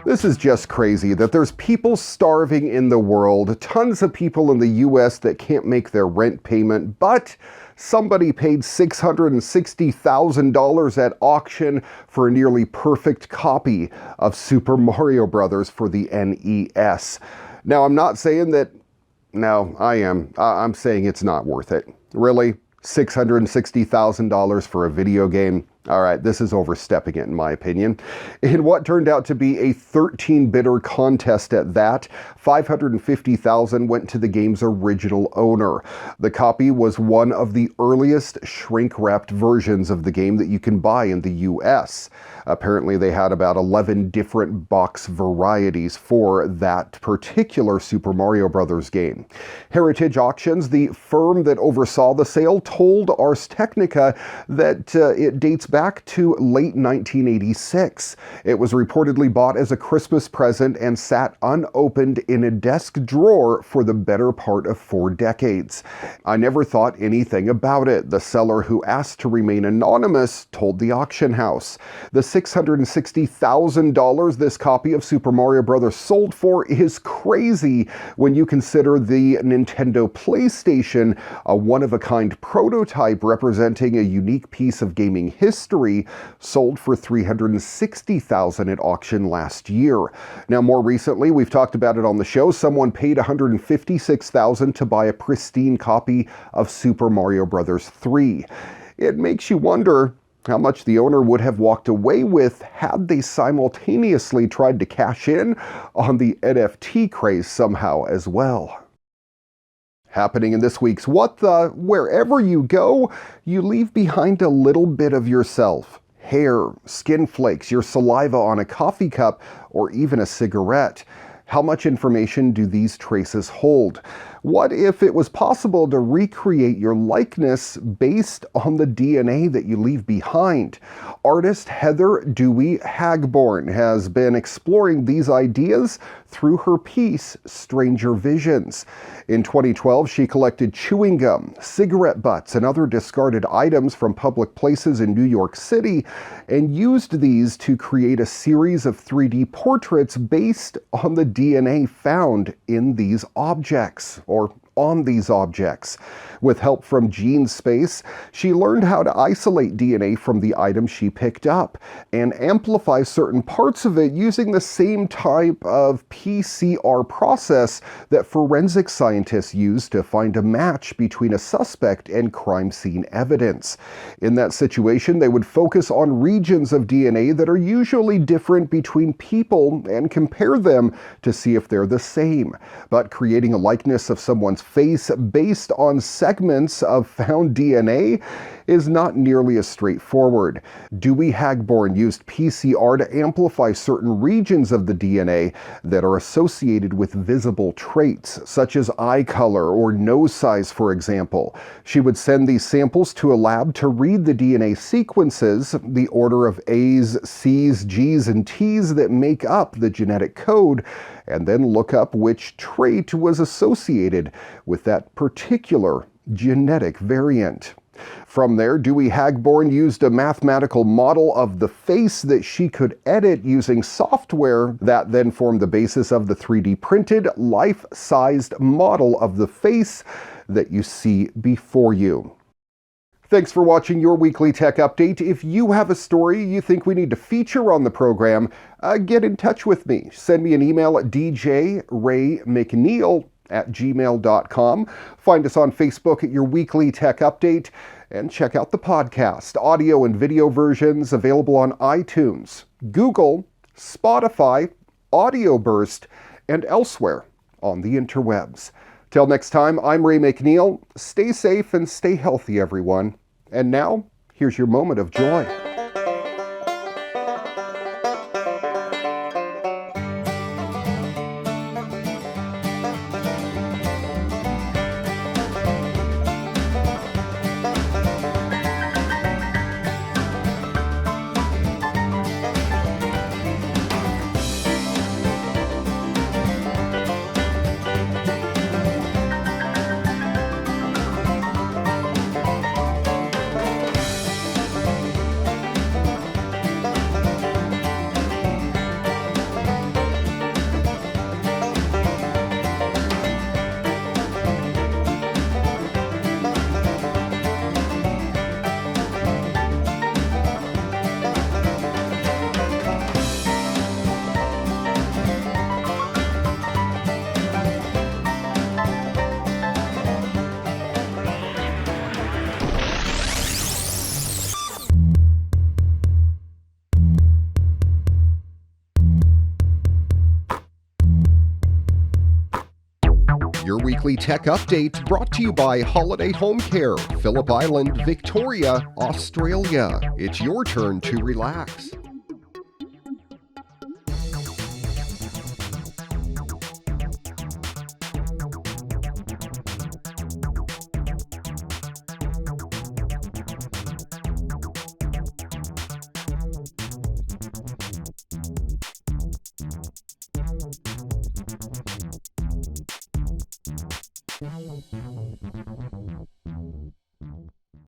This is just crazy that there's people starving in the world, tons of people in the US that can't make their rent payment, but somebody paid $660,000 at auction for a nearly perfect copy of Super Mario Bros. For the NES. Now, I'm not saying that, no, I am. I'm saying it's not worth it. Really? $660,000 for a video game? All right, this is overstepping it in my opinion. In what turned out to be a 13-bidder contest at that, $550,000 went to the game's original owner. The copy was one of the earliest shrink-wrapped versions of the game that you can buy in the US. Apparently they had about 11 different box varieties for that particular Super Mario Bros. Game. Heritage Auctions, the firm that oversaw the sale, told Ars Technica that it dates back to late 1986. It was reportedly bought as a Christmas present and sat unopened in a desk drawer for the better part of 4 decades. I never thought anything about it, the seller, who asked to remain anonymous, told the auction house. The $660,000 this copy of Super Mario Bros. Sold for is crazy when you consider the Nintendo PlayStation, a one-of-a-kind prototype representing a unique piece of gaming history, sold for $360,000 at auction last year. Now, more recently, we've talked about it on the show, someone paid $156,000 to buy a pristine copy of Super Mario Bros. 3. It makes you wonder how much the owner would have walked away with had they simultaneously tried to cash in on the NFT craze somehow as well. Happening in this week's What The? Wherever you go, you leave behind a little bit of yourself. Hair, skin flakes, your saliva on a coffee cup, or even a cigarette. How much information do these traces hold? What if it was possible to recreate your likeness based on the DNA that you leave behind? Artist Heather Dewey Hagborn has been exploring these ideas through her piece, Stranger Visions. In 2012, she collected chewing gum, cigarette butts, and other discarded items from public places in New York City and used these to create a series of 3D portraits based on the DNA found in these objects, or on these objects. With help from GeneSpace, she learned how to isolate DNA from the item she picked up and amplify certain parts of it using the same type of PCR process that forensic scientists use to find a match between a suspect and crime scene evidence. In that situation, they would focus on regions of DNA that are usually different between people and compare them to see if they're the same. But creating a likeness of someone's face based on segments of found DNA is not nearly as straightforward. Dewey Hagborn used PCR to amplify certain regions of the DNA that are associated with visible traits, such as eye color or nose size, for example. She would send these samples to a lab to read the DNA sequences, the order of A's, C's, G's, and T's that make up the genetic code, and then look up which trait was associated with that particular genetic variant. From there, Dewey Hagborn used a mathematical model of the face that she could edit using software that then formed the basis of the 3D printed, life-sized model of the face that you see before you. Thanks for watching your weekly tech update. If you have a story you think we need to feature on the program, get in touch with me. Send me an email at djraymcneil@gmail.com. Find us on Facebook at Your Weekly Tech Update, and check out the podcast, audio and video versions available on iTunes, Google, Spotify, Audio Burst, and elsewhere on the interwebs. Till next time, I'm Ray McNeil. Stay safe and stay healthy, everyone. And now, here's your moment of joy. weekly tech update brought to you by Holiday Home Care, Phillip Island, Victoria, Australia. It's your turn to relax.